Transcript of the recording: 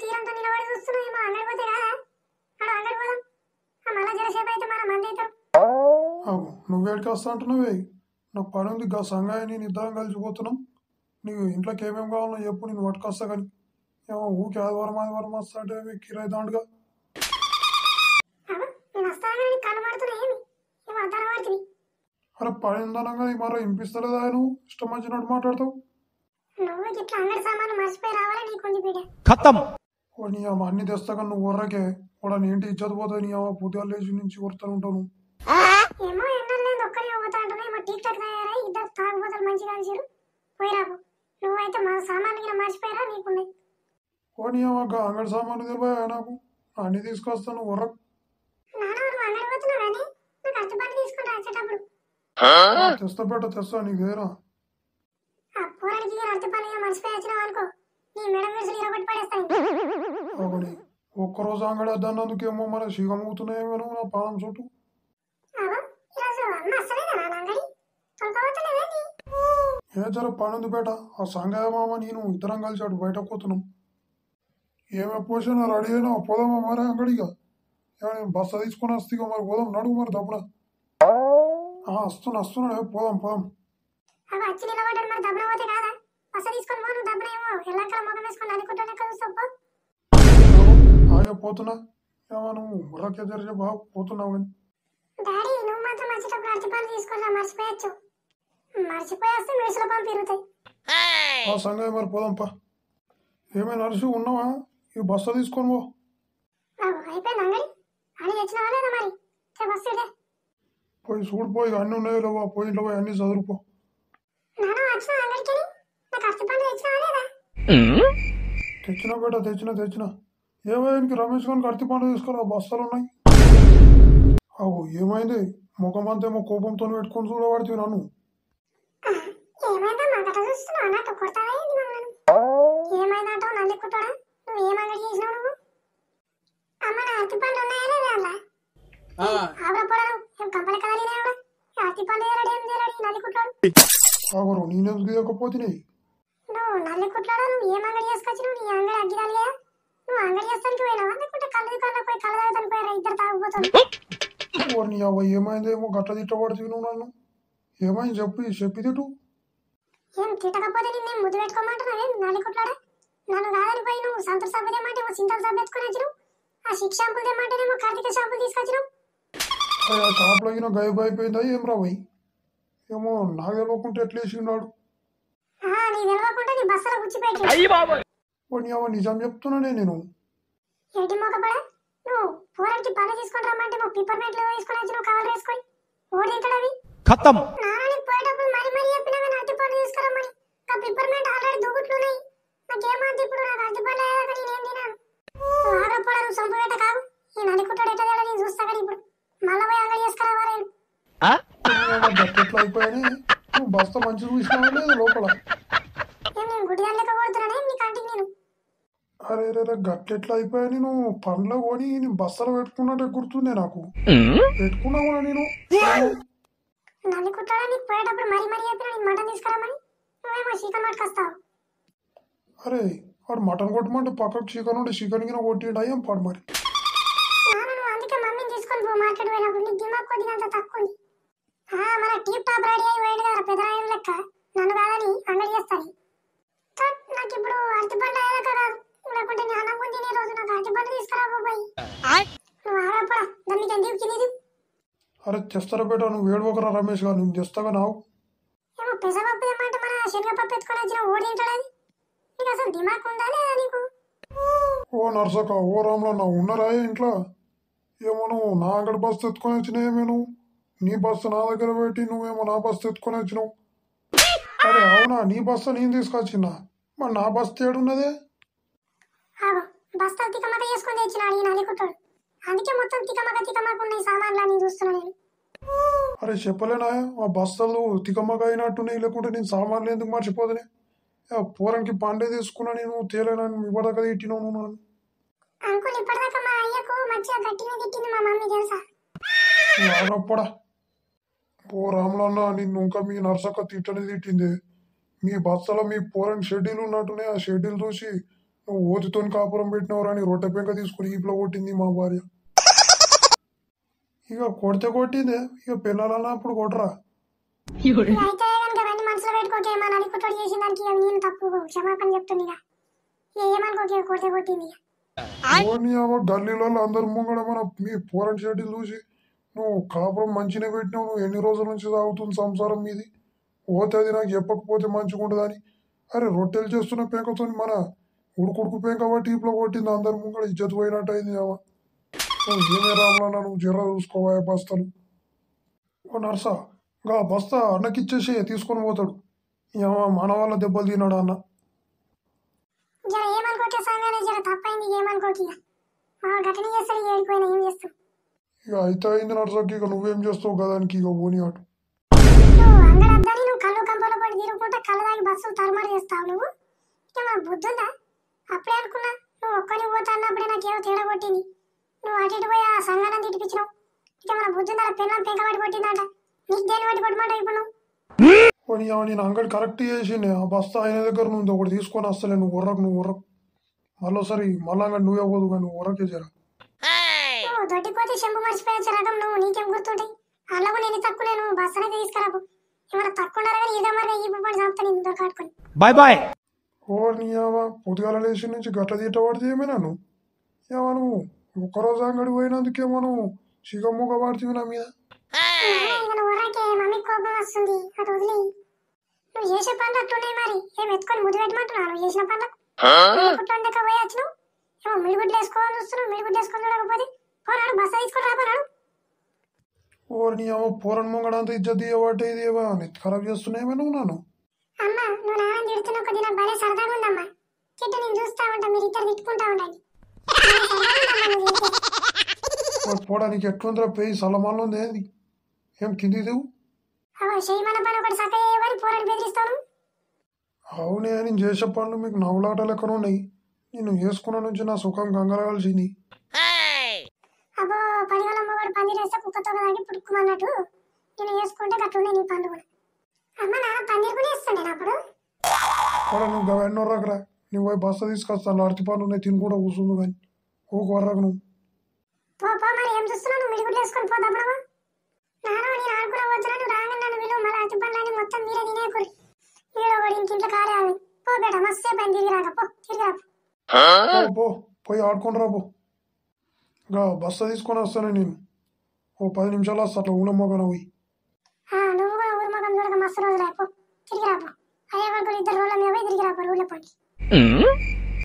తీరంతో నిలబడి చూస్తున్నావు ఏమో అంగడి పోతే కాదా అక్కడ అంగడి పోదాం మళ్ళా జరసేపు అయితే మన మంది అవుతాం. నువ్వేడికి వస్తా అంటున్నావే నాకు పని ఉంది గా సంగాయి నేను ఇద్దరం కలిసిపోతున్నాం. నీకు ఇంట్లోకి ఏమేమి కావాలో చెప్పు నేను పట్టుకొస్తా కానీ ఏమో ఊరికి ఆదివారం వస్తా అంటే కిరాయి దాండుగా. నేను వస్తాను కళ్ళు పడుతున్నా ఏమి ఏమో అద్దాలు పడుతుంది. అరే పని ఉందనగా మరో వినిపిస్తలేదా నువ్వు ఇష్టం వచ్చినట్టు మాట్లాడతావు. నువ్వు ఇట్లా అంగడి సామాను మర్చిపోయి రావాలా నీకుంది బిడ్డ. నీ అమ్మ అన్ని తెస్తాగా నువ్వు ఊర్రకే కూడా నీ ఇంటి ఇచ్చేది పోతుంది నీ అమ్మ పొద్దుగా లేచి నుంచి కొడతాను ఉంటాను. ఏమో ఎన్నో లేదు ఒక్కరే పోతా అంటున్నా ఏమో టీక్ టాక్ తయారై ఇద్దరు తాగుబోతలు మంచిగా కలిసిరు పోయిరాబు. నువ్వైతే మన సామాన్లు గిన మర్చిపోయిరా నీకున్నాయి. నీ అమ్మ అంగడి సామాను తెలియా నాకు అన్ని తీసుకొస్తాను ఊర్ర. అంగడి పోతున్నావు కానీ నాకు అర్థ పని తీసుకుని వచ్చేటప్పుడు తెస్తా నీకు వేరా ఆ పోరానికి అర్థ పని మర్చిపోయి వచ్చినావు అనుకో నీ మెడ విరుసులు ఇరగొట్టి పడేస్తాను. ఒక్కరోజు అంగడి వద్దన్నందుకేమో మన సిగమవుతున్నాయేమో నా పానం చుట్టూ. ఏ జర పని ఉంది బేట ఆ సంగయ్య మామ నేను ఇద్దరం కలిసి అటు బయట పోతున్నాం. ఏమే పోసినా రెడీ అయినా పోదామా మరి అంగడిగా ఏమైనా బస్సు తీసుకుని వస్తే మరి పోదాం నడుగు మరి దప్పున వస్తున్నా పోదాం. ఆగే పోతున్నా ఏమో నువ్వు బుర్రకే జరిగే బాగా పోతున్నావు కానీ సంగయ్య మరి పోదాంపా. ఏమైనా నడుచు ఉన్నావా ఈ బస్సు తీసుకొని పో. పోయి చూడిపోయి అన్ని ఉన్నాయో లేవా పోయి ఇంట్లో పోయి అన్ని చదువుపో. తెచ్చినా బేట తెచ్చినా ఏమైంది రమేష్ గారికి అరటి పండు తీసుకురా బస్తాలు ఉన్నాయి. ఏమైంది ముఖం అంతేమో కోపంతో పెట్టుకొని చూడబడుతుంది నన్ను. నేనెందుకు తీయకపోతున్నాయి నల్లి కుట్లాడా నువ్వు ఏం అంగడి చేసుకొచ్చినావు నీ అంగడి అగ్గిరాలి కదా నువ్వు అంగడి చేస్తానికి పోయినావా లేకుంటే కళ్ళు దుకాణంలో పోయి కళ్ళు తాగుతాను పోయారా ఇద్దరు తాగుపోతాను. ఏమైందేమో గట్ల తిట్టబడుతుంది నువ్వు నన్ను ఏమైంది చెప్పి తిట్టు. ఏం తిట్టకపోతే నిన్నేం ముద్దు పెట్టుకోమంటున్నావేం నల్లి కుట్లాడా నన్ను కాదని పోయి నువ్వు సంతూర్ సబ్బు తెమ్మంటే సింతల సబ్బు ఎత్తుకొని వచ్చినావు ఆ సిక్స్ షాంపులు తెమ్మంటేనేమో కార్తీక షాంపులు తీసుకొచ్చినావు. షాప్లో అయినా గైబ్ అయిపోయిందా ఏం రా పోయి ఏమో నాకు తెలియకుంటే ఎట్లా వేసినాడు. నిజం చెప్తున్నానే నేను. ఏంటి మొగబడ నువ్వు పోరానికి పని తీసుకొని రమ్మంటే నువ్వు పిపర్మెంట్ లో వేసుకొని వచ్చి నువ్వు కవర్ వేసుకొని ఓడి తింటాడవి ఖతం. నారాయణ పోయేటప్పుడు మరి చెప్పినా కానీ అట్టి పని తీసుకురమ్మని ఆ పిపర్మెంట్ ఆల్రెడీ దూగుట్లున్నాయి నాకేమంత ఇప్పుడు నాకు అట్టి పని లేదా నేను ఏం తినాను. నువ్వు ఆగపోడా నువ్వు సొంపవేట కాదు ఈ నలుకుట్టాడు ఎట్లా తేడా నేను చూస్తా కానీ ఇప్పుడు మళ్ళీ పోయి అంగడి చేసుకురావారేడు. ఎట్లా అయిపోయాని నువ్వు బస్తా మంచిగా చూసినావా లేదు లోపల. అరే రే గట్టెట్లా అయిపోయాని నువ్వు పండ్ల కొని బస్తలు పెట్టుకున్నట్టే గుర్తుందే నాకు పెట్టుకున్నావు నేను. అరే వాడు మటన్ కొట్టమంటే పక్కకు చికెన్ ఉంటే చికెన్ కింద కొట్టిండు అయ్యాం పాడు మరి. నన్ను కాదని అంగడి చేస్తాను నాకు ఇప్పుడు అరటి పండు అయ్యాక కాదు లేకుంటే నీ అన్నం ముందు ఈ రోజు నాకు అరటి పండు తీసుకురా బాబాయ్ నువ్వు ఆగపడా దాన్ని ఎందుకు తినేది. అరే తెస్తారా బేట నువ్వు వేడుకోకరా రమేష్ గారు నువ్వు తెస్తాగా నావు ఏమో పెసరపప్పు ఏమంటే మన శనగపప్పు ఎత్తుకొని వచ్చిన ఓడి తింటాడని నీకు అసలు దిమాగ్ ఉందా లేదా నీకు. ఓ నర్సక ఓ రామ్లా నా ఉన్నారా ఇంట్లో ఏమో నువ్వు నా అంగడి బస్సు ఎత్తుకొని వచ్చినాయేమే నువ్వు నీ బస్సు నా దగ్గర పెట్టి నువ్వేమో నా బస్సు ఎత్తుకొని వచ్చినావు. అరే అవునా నీ బస్తా నేను తీసుకొచ్చినా మరి నా బస్తా ఏడున్నదే. బస్తా తికమక చేసుకొని తెచ్చినాడు ఈ నలికుట్టాడు అందుకే మొత్తం తికమక ఉన్నాయి సామాన్లు చూస్తున్నా నేను. అరే చెప్పలేనా ఆ బస్తాలు తికమక అయినట్టున్నాయి లేకుంటే నేను సామాన్లు ఎందుకు మర్చిపోదునే పూరంకి పండే తీసుకున్నా నేను తేలేనని ఇవ్వదాకా తిట్టినావు నువ్వు నన్ను. అంకుల్ ఇప్పటిదాకా మా అయ్యకు మంచిగా గట్టిగా తిట్టింది మా మమ్మీ తెలుసా. నాగప్పడా ఓ రాములన్న నిన్ను ఇంకా మీ నర్సక్క తిట్టని తిట్టింది మీ బస్తలో మీ పూరని షెడ్యూల్ ఉన్నట్టునే ఆ షెడ్యూల్ చూసి నువ్వు ఓతితోని కాపురం పెట్టినవరా అని రొట్టె పెంక తీసుకుని ఈపులో కొట్టింది మా భార్య. ఇక కొడితే కొట్టిందే, ఇక పిల్లలన్నప్పుడు కొట్టరా. అయితే కనుక అవన్నీ మనసులో పెట్టుకోకే, మా నలుగురు చేసిన దానికి ఇక నేను తప్పు క్షమాపణ చెప్తుంది. ఇక ఏమనుకోకే, కొడితే కొట్టింది. గల్లీలో అందరు ముంగడ మన మీ పోరటి షెడ్యూల్ చూసి నువ్వు కాపురం మంచిగా పెట్టినావు, నువ్వు ఎన్ని రోజుల నుంచి సాగుతుంది సంసారం మీది, పోతే అది నాకు చెప్పకపోతే మంచిగా ఉండదని. అరే రొట్టెలు చేస్తున్న పెంకతో మన ఉడుకుడుకు పెంక బట్టి ఇప్పుడు కొట్టింది, అందరు ముంగడ ఇజ్జత్ పోయినట్టు అయింది. నువ్వు ఏమే రామలన్నా, నువ్వు జర్ర చూసుకోవా బస్తలు. ఓ నర్సా, గా బస్తా అన్నకిచ్చేసి తీసుకొని పోతాడు. మన వాళ్ళ దెబ్బలు తిన్నాడు అన్న. జర ఏమనుకోకే సంగానే, జర తప్పైంది ఏమనుకోకి. గట్టని చేస్తాడు, ఏడిపోయినా ఏం చేస్తావు. ఇక అయితే అయింది నర్సకి, ఇక నువ్వేం చేస్తావు కదానికి ఇక పోనీ ఆటు. నువ్వు అంగడద్దని నువ్వు కళ్ళు కంపలో పడి తిరుగుకుంటా కళ్ళు తాగి బస్సులు తరుమారు చేస్తావు. నువ్వు ఇక మన బుద్ధి ఉందా? అప్పుడే అనుకున్నా నువ్వు ఒక్కని పోతా అన్నప్పుడే నాకేమో తేడా కొట్టింది. నువ్వు అటు ఇటు పోయి ఆ సంగానం తిట్టిపించినావు. ఇక మన బుద్ధి ఉందా? పెళ్ళం పెంక పట్టి కొట్టిందంట. నీకు దేని బట్టి కొట్టమంటావు ఇప్పుడు నువ్వు? నేను అంగడి కరెక్ట్ చేసి ఆ బస్తా ఆయన దగ్గర నుండి ఒకటి తీసుకొని వస్తలే, నువ్వు ఉర్రకు మళ్ళీసారి మళ్ళా అంగడి నువ్వే పోదు కానీ నువ్వు ఉర్రకే జరా. నువ్వు దొడ్డిపోతే చెంపు మర్చిపోయే రకం నువ్వు, నీకేం గుర్తుంటాయి? అలా నేను తక్కువ, నేను బస్సు అనేది తీసుకురాకు. ఏమైనా తక్కువ ఉన్నారా కానీ ఇదే మరి ఈ పని చంపుతా నేను దొరకాడుకొని. Bye bye. ఓ నీవా పొద్దుగాల లేచి నుంచి గట్ట తీట పడితే ఏమైనా నువ్వు ఏమా నువ్వు ఒక్కరోజు అంగడి పోయినందుకేమో నువ్వు చిగమ్ముగ పడుతుంది నా మీద. మమ్మీ కోపం వస్తుంది, అటు వదిలే. నువ్వు చేసే పనులు అట్లున్నాయి, మరి ఏం ఎత్తుకొని ముద్దు పెట్టమంటున్నావు? నువ్వు చేసిన పనులకు కుట్లండక పోయి వచ్చినావు. ఏమో మిడిగుడ్లు వేసుకోవాలని చూస్తున్నావు, మిడిగుడ్లు వేసుకొని చూడకపోతే పోరాడు బస్సు తీసుకొని రాబోనాడు. ఓరి నీ పోరని ముంగడంతా ఇజ్జత్ తీయబట్టే ఇది నెత్తి ఖరాబ్ చేస్తున్నాయేమో నువ్వు నన్ను. అమ్మ నువ్వు నాన్న తిడుతున్న కొద్ది నాకు భలే సరదాగా ఉందమ్మా. చెట్టు నేను చూస్తా ఉంటా, మీరు ఇద్దరు తిట్టుకుంటా ఉండాలి. పోవడానికి ఎట్లుందిరా పెయి సలమాన్లో ఉంది ఏంది, ఏం కింది దిగు. చేయమన్న పని ఒకటి సక్కని పోరాడు బెదిరిస్తాను. అవునే నేను చేసే పనులు మీకు నవ్వులాట లెక్కన ఉన్నాయి. నేను చేసుకున్న నుంచి నా సుఖం గంగలగాల్సింది. అబ్బో పడిగల మొగడు పందిరి వేస్తే కుక్కతో తాగి పుట్టుకుమన్నట్టు నేను వేసుకుంటే గట్లుండే నీ పండు కూడా. అమ్మ నాన్న పందిరి కూడా వేస్తుండే అప్పుడు. నువ్వు గవెన్నోర్రకరా, నువ్వు పోయి బస్తా తీసుకొస్తాను, అరటి పండు ఉన్నాయి తిని కూడా కూర్చుంది కానీ ఊకు వర్రకు నువ్వు. పో మరి ఏం చూస్తున్నావు? నువ్వు మిడిగుడ్లు వేసుకొని పోదామా? నాన్న నేను ఆడుకున్న వద్దురా, నువ్వు రాగా నన్ను విలువ, మళ్ళీ అరటి పండ్లని మొత్తం మీరే తినేకూరి. ఈడో కూడా ఇంట్లో కారాలి. పో బేట మస్తు సేపు అయింది, తిరిగిరాక పో, తిరిగిరా పో పోయి ఆడుకొని రాపో. ఇంకా బస్తా తీసుకొని వస్తాను నేను, ఓ 10 నిమిషాలు వస్తా అట్లా ఊళ్ళో మోగన పోయి. నువ్వు కూడా ఊరి మొగం చూడక మస్తు రోజులు అయిపో, తిరిగిరాపో. అయ్యే వరకు 2 రోజుల మీద పోయి తిరిగిరాపో ఊళ్ళో పోయి.